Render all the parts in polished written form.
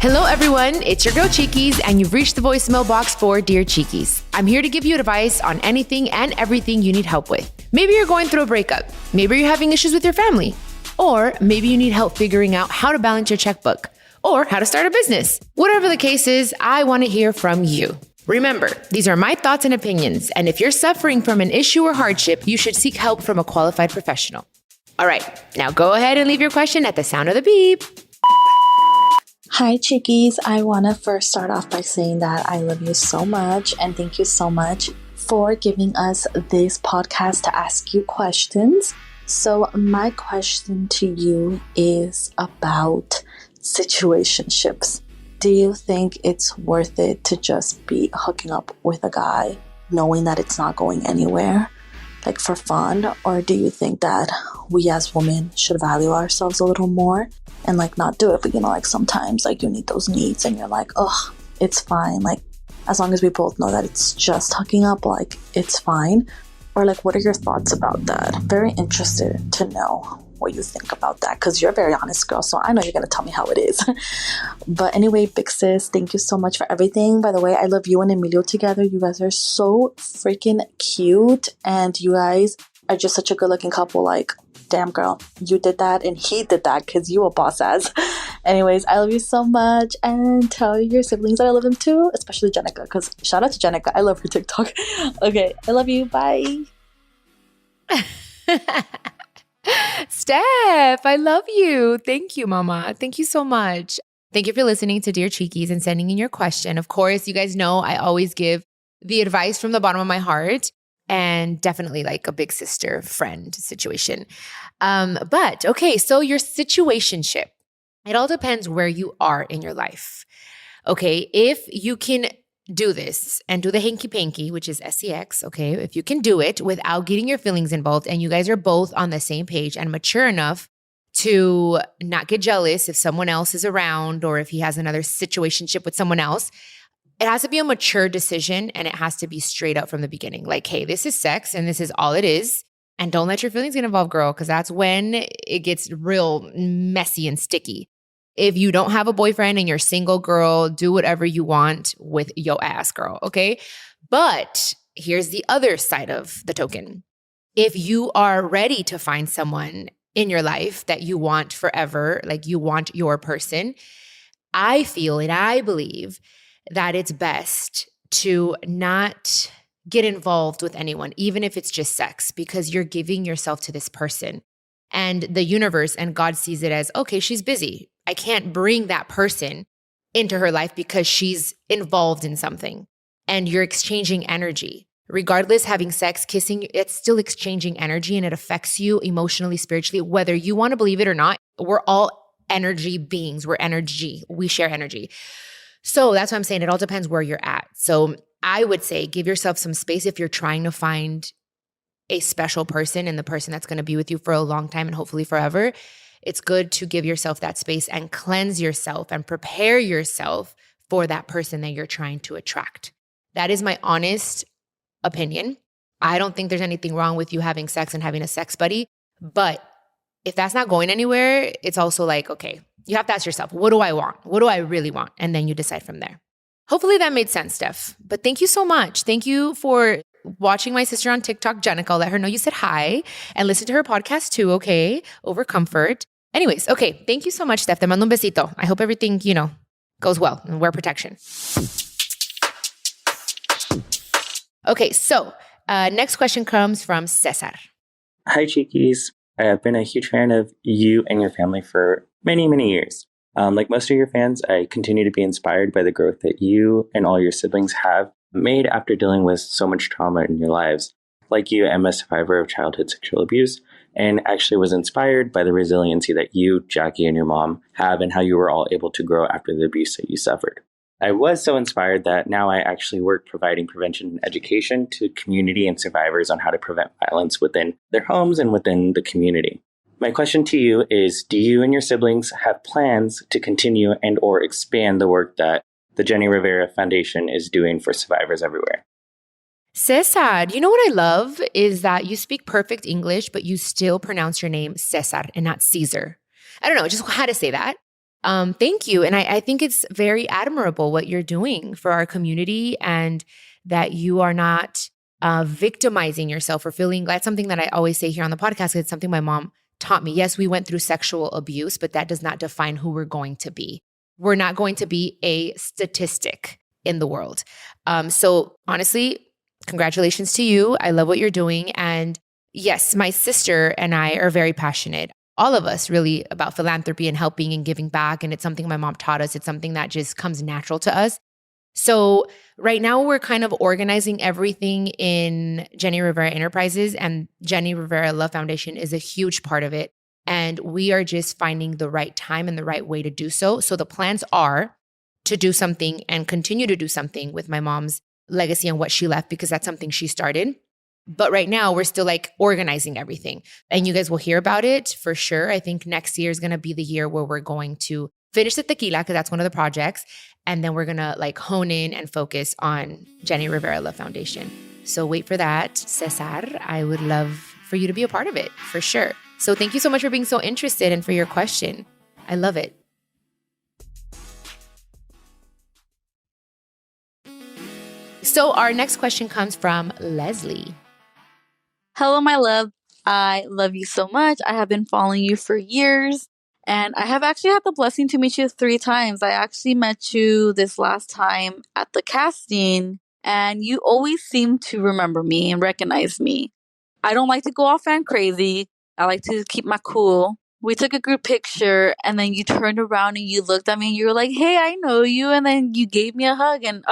Hello, everyone. It's your girl, Chiquis, and you've reached the voicemail box for Dear Chiquis. I'm here to give you advice on anything and everything you need help with. Maybe you're going through a breakup. Maybe you're having issues with your family. Or maybe you need help figuring out how to balance your checkbook or how to start a business. Whatever the case is, I want to hear from you. Remember, these are my thoughts and opinions, and if you're suffering from an issue or hardship, you should seek help from a qualified professional. All right, now go ahead and leave your question at the sound of the beep. Hi, Chiquis. I want to first start off by saying that I love you so much and thank you so much for giving us this podcast to ask you questions. So my question to you is about situationships. Do you think it's worth it to just be hooking up with a guy knowing that it's not going anywhere, like for fun? Or do you think that we as women should value ourselves a little more and like not do it? But like sometimes like you need those needs and you're like, oh, it's fine. Like as long as we both know that it's just hooking up, like it's fine. Or like, what are your thoughts about that? Very interested to know what you think about that, because you're a very honest girl, so I know you're going to tell me how it is. But anyway, big sis, thank you so much for everything. By the way, I love you and Emilio together. You guys are so freaking cute, and you guys are just such a good looking couple. Like, damn girl, you did that and he did that because you a boss ass. Anyways, I love you so much, and tell your siblings that I love them too, especially Jenica, because shout out to Jenica. I love her TikTok. Okay, I love you. Bye. Steph, I love you. Thank you, mama. Thank you so much. Thank you for listening to Dear Chiquis and sending in your question. Of course, you guys know I always give the advice from the bottom of my heart, and definitely like a big sister friend situation. But okay, so your situationship, it all depends where you are in your life. Okay, if you can do this and do the hanky-panky, which is sex, okay? If you can do it without getting your feelings involved and you guys are both on the same page and mature enough to not get jealous if someone else is around or if he has another situationship with someone else, it has to be a mature decision and it has to be straight up from the beginning. Like, hey, this is sex and this is all it is. And don't let your feelings get involved, girl, because that's when it gets real messy and sticky. If you don't have a boyfriend and you're single, girl, do whatever you want with your ass, girl, okay? But here's the other side of the token. If you are ready to find someone in your life that you want forever, like you want your person, I feel and I believe that it's best to not get involved with anyone, even if it's just sex, because you're giving yourself to this person. And the universe and God sees it as, okay, she's busy. I can't bring that person into her life because she's involved in something. And you're exchanging energy. Regardless, having sex, kissing, it's still exchanging energy and it affects you emotionally, spiritually, whether you want to believe it or not. We're all energy beings. We're energy. We share energy. So that's why I'm saying it all depends where you're at. So I would say give yourself some space if you're trying to find a special person and the person that's going to be with you for a long time and hopefully forever. It's good to give yourself that space and cleanse yourself and prepare yourself for that person that you're trying to attract. That is my honest opinion. I don't think there's anything wrong with you having sex and having a sex buddy, but if that's not going anywhere, it's also like, okay, you have to ask yourself, what do I want? What do I really want? And then you decide from there. Hopefully that made sense, Steph. But thank you so much. Thank you for watching my sister on TikTok, Jenica. I'll let her know you said hi and listen to her podcast too, okay? Over comfort. Anyways, okay. Thank you so much, Steph. Te mando un besito. I hope everything, goes well and wear protection. Okay, so next question comes from Cesar. Hi, Chiquis. I have been a huge fan of you and your family for many, many years. Like most of your fans, I continue to be inspired by the growth that you and all your siblings have made after dealing with so much trauma in your lives. Like you, I'm a survivor of childhood sexual abuse and actually was inspired by the resiliency that you, Jackie, and your mom have and how you were all able to grow after the abuse that you suffered. I was so inspired that now I actually work providing prevention and education to community and survivors on how to prevent violence within their homes and within the community. My question to you is, do you and your siblings have plans to continue and or expand the work that the Jenni Rivera Foundation is doing for survivors everywhere? Cesar, you know what I love is that you speak perfect English, but you still pronounce your name Cesar and not Cesar. I don't know, just how to say that. Thank you. And I think it's very admirable what you're doing for our community and that you are not victimizing yourself or feeling. That's something that I always say here on the podcast. It's something my mom taught me. Yes, we went through sexual abuse, but that does not define who we're going to be. We're not going to be a statistic in the world. So honestly, congratulations to you. I love what you're doing. And yes, my sister and I are very passionate, all of us really, about philanthropy and helping and giving back. And it's something my mom taught us. It's something that just comes natural to us. So right now we're kind of organizing everything in Jenni Rivera Enterprises, and Jenni Rivera Love Foundation is a huge part of it. And we are just finding the right time and the right way to do so. So the plans are to do something and continue to do something with my mom's legacy and what she left, because that's something she started. But right now we're still like organizing everything, and you guys will hear about it for sure. I think next year is going to be the year where we're going to finish the tequila, because that's one of the projects. And then we're going to like hone in and focus on Jenni Rivera Love Foundation. So wait for that, Cesar. I would love for you to be a part of it for sure. So thank you so much for being so interested and for your question. I love it. So our next question comes from Leslie. Hello, my love. I love you so much. I have been following you for years, and I have actually had the blessing to meet you 3 times. I actually met you this last time at the casting, and you always seem to remember me and recognize me. I don't like to go off fan crazy. I like to keep my cool. We took a group picture, and then you turned around and you looked at me and you were like, "Hey, I know you." And then you gave me a hug, and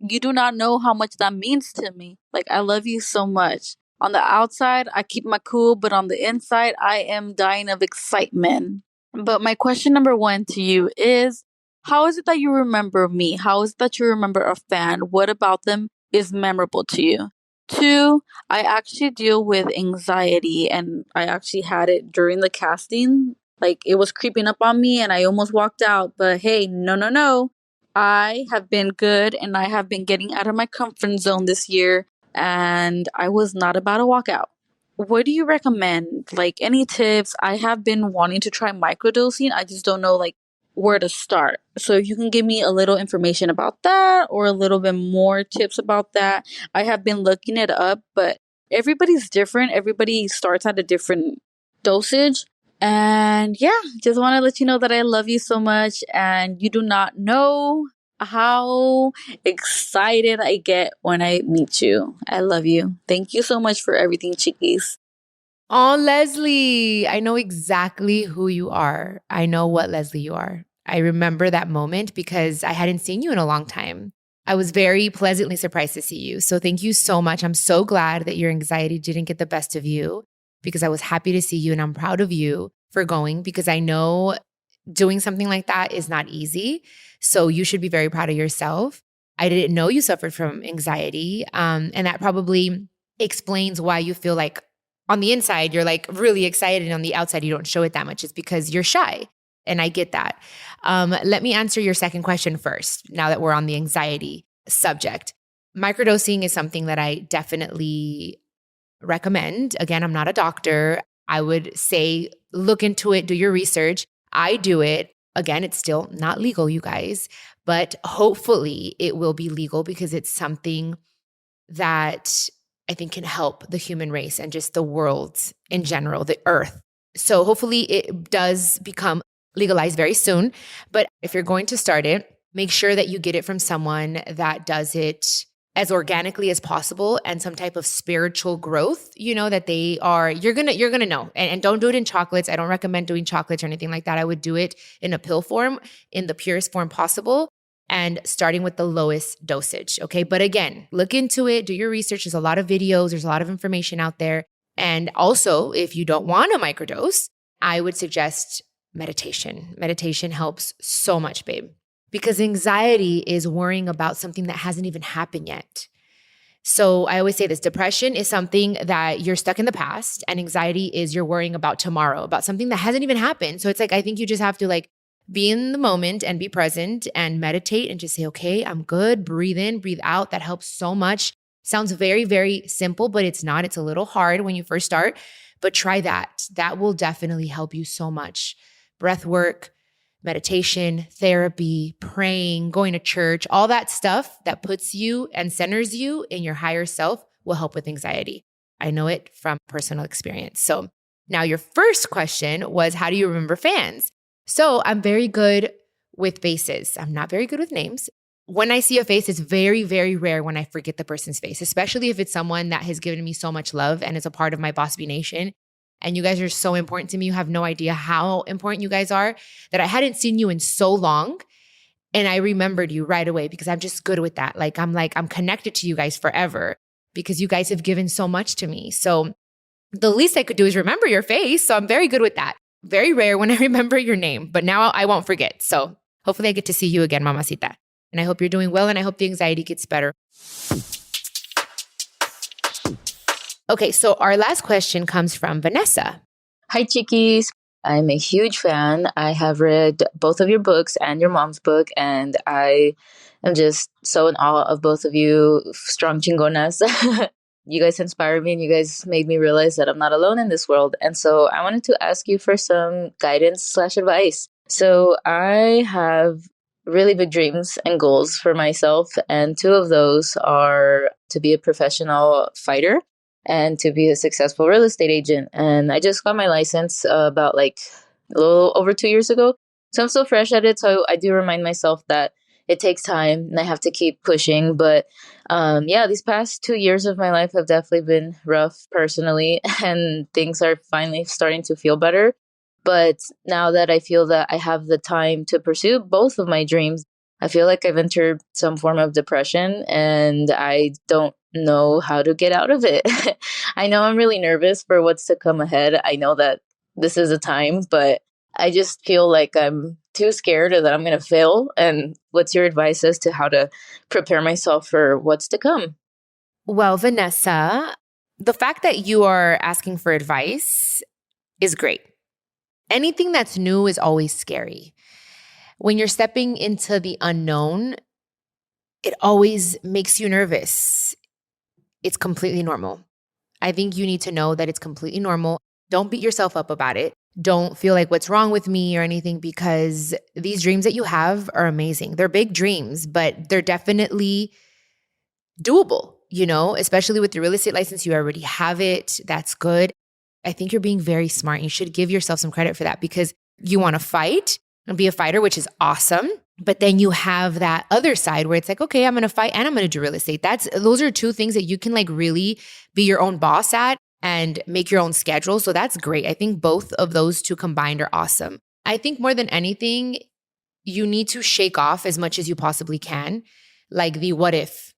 you do not know how much that means to me. Like, I love you so much. On the outside, I keep my cool, but on the inside, I am dying of excitement. But my question number 1 to you is, how is it that you remember me? How is it that you remember a fan? What about them is memorable to you? 2, I actually deal with anxiety, and I actually had it during the casting. Like, it was creeping up on me and I almost walked out. But hey, no. I have been good, and I have been getting out of my comfort zone this year, and I was not about to walk out. What do you recommend? Like, any tips? I have been wanting to try microdosing. I just don't know like where to start. So if you can give me a little information about that or a little bit more tips about that. I have been looking it up, but everybody's different. Everybody starts at a different dosage. And yeah, just want to let you know that I love you so much, and you do not know how excited I get when I meet you. I love you. Thank you so much for everything, Chiquis. Oh, Leslie, I know exactly who you are. I know what Leslie you are. I remember that moment because I hadn't seen you in a long time. I was very pleasantly surprised to see you. So thank you so much. I'm so glad that your anxiety didn't get the best of you, because I was happy to see you, and I'm proud of you for going, because I know doing something like that is not easy. So you should be very proud of yourself. I didn't know you suffered from anxiety. And that probably explains why you feel like on the inside, you're like really excited, and on the outside, you don't show it that much. It's because you're shy. And I get that. Let me answer your second question first, now that we're on the anxiety subject. Microdosing is something that I definitely recommend. Again, I'm not a doctor. I would say look into it, do your research. I do it. Again, it's still not legal, you guys, but hopefully it will be legal, because it's something that I think can help the human race and just the world in general, the earth. So hopefully it does become legalized very soon. But if you're going to start it, make sure that you get it from someone that does it as organically as possible, and some type of spiritual growth, that they are, you're going to know. And don't do it in chocolates. I don't recommend doing chocolates or anything like that. I would do it in a pill form, in the purest form possible, and starting with the lowest dosage. Okay. But again, look into it, do your research. There's a lot of videos, there's a lot of information out there. And also, if you don't want a microdose, I would suggest meditation. Meditation helps so much, babe. Because anxiety is worrying about something that hasn't even happened yet. So I always say this, depression is something that you're stuck in the past, and anxiety is you're worrying about tomorrow, about something that hasn't even happened. So it's like, I think you just have to like be in the moment and be present and meditate and just say, okay, I'm good. Breathe in, breathe out. That helps so much. Sounds very, very simple, but it's not. It's a little hard when you first start, but try that. That will definitely help you so much. Breath work, meditation, therapy, praying, going to church, all that stuff that puts you and centers you in your higher self will help with anxiety. I know it from personal experience. So now your first question was, how do you remember fans? So I'm very good with faces. I'm not very good with names. When I see a face, it's very, very rare when I forget the person's face, especially if it's someone that has given me so much love and is a part of my Boss Bee Nation. And you guys are so important to me. You have no idea how important you guys are, that I hadn't seen you in so long. And I remembered you right away because I'm just good with that. I'm connected to you guys forever because you guys have given so much to me. So the least I could do is remember your face. So I'm very good with that. Very rare when I remember your name, but now I won't forget. So hopefully I get to see you again, mamacita. And I hope you're doing well and I hope the anxiety gets better. Okay, so our last question comes from Vanessa. Hi, Chiquis. I'm a huge fan. I have read both of your books and your mom's book, and I am just so in awe of both of you, strong chingonas. You guys inspire me and you guys made me realize that I'm not alone in this world. And so I wanted to ask you for some guidance/advice. So I have really big dreams and goals for myself, and two of those are to be a professional fighter and to be a successful real estate agent. And I just got my license about a little over 2 years ago. So I'm still fresh at it. So I do remind myself that it takes time and I have to keep pushing. But these past 2 years of my life have definitely been rough personally, and things are finally starting to feel better. But now that I feel that I have the time to pursue both of my dreams, I feel like I've entered some form of depression and I don't know how to get out of it. I know I'm really nervous for what's to come ahead. I know that this is a time, but I just feel like I'm too scared or that I'm going to fail. And what's your advice as to how to prepare myself for what's to come? Well, Vanessa, the fact that you are asking for advice is great. Anything that's new is always scary. When you're stepping into the unknown, it always makes you nervous. It's completely normal. I think you need to know that it's completely normal. Don't beat yourself up about it. Don't feel like what's wrong with me or anything, because these dreams that you have are amazing. They're big dreams, but they're definitely doable, especially with the real estate license. You already have it. That's good. I think you're being very smart. You should give yourself some credit for that because you want to fight and be a fighter, which is awesome. But then you have that other side where it's like, okay, I'm going to fight and I'm going to do real estate. Those are two things that you can really be your own boss at and make your own schedule. So that's great. I think both of those two combined are awesome. I think more than anything, you need to shake off as much as you possibly can, like the what if.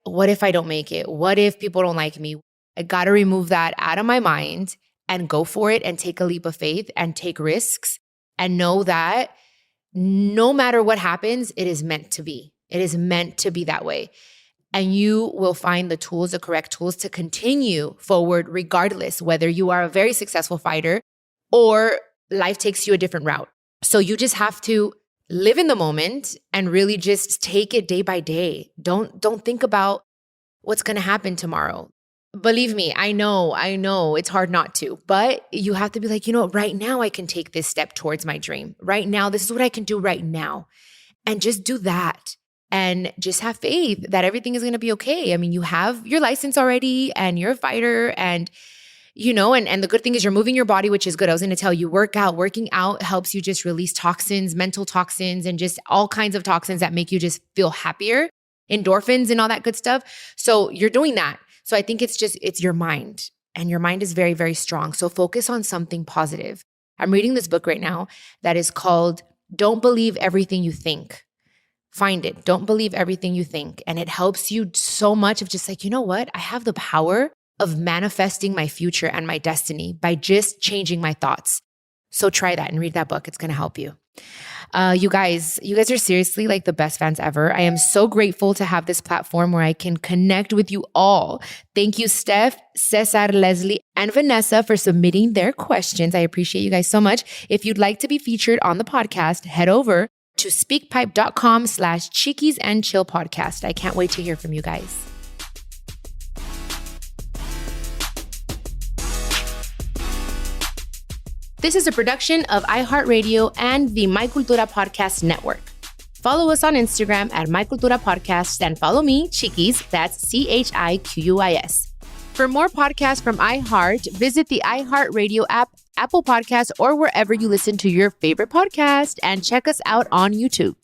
What if I don't make it? What if people don't like me? I got to remove that out of my mind and go for it and take a leap of faith and take risks and know that no matter what happens, it is meant to be. It is meant to be that way. And you will find the tools, the correct tools to continue forward regardless, whether you are a very successful fighter or life takes you a different route. So you just have to live in the moment and really just take it day by day. Don't think about what's going to happen tomorrow. Believe me, I know it's hard not to, but you have to be like, right now I can take this step towards my dream. Right now, this is what I can do right now. And just do that. And just have faith that everything is going to be okay. I mean, you have your license already and you're a fighter and, and the good thing is you're moving your body, which is good. I was going to tell you, working out helps you just release toxins, mental toxins, and just all kinds of toxins that make you just feel happier, endorphins and all that good stuff. So you're doing that. So I think it's your mind, and your mind is very, very strong. So focus on something positive. I'm reading this book right now that is called Don't Believe Everything You Think. Find it. Don't believe everything you think. And it helps you so much of just like, you know what? I have the power of manifesting my future and my destiny by just changing my thoughts. So try that and read that book. It's going to help you. You guys are seriously like the best fans ever. I am so grateful to have this platform where I can connect with you all. Thank you, Steph, Cesar, Leslie, and Vanessa for submitting their questions. I appreciate you guys so much. If you'd like to be featured on the podcast, head over to speakpipe.com/Chiquis and Chill podcast. I can't wait to hear from you guys. This is a production of iHeartRadio and the My Cultura Podcast Network. Follow us on Instagram at My Cultura Podcast and follow me, Chiquis, that's CHIQUIS. For more podcasts from iHeart, visit the iHeartRadio app, Apple Podcasts, or wherever you listen to your favorite podcast, and check us out on YouTube.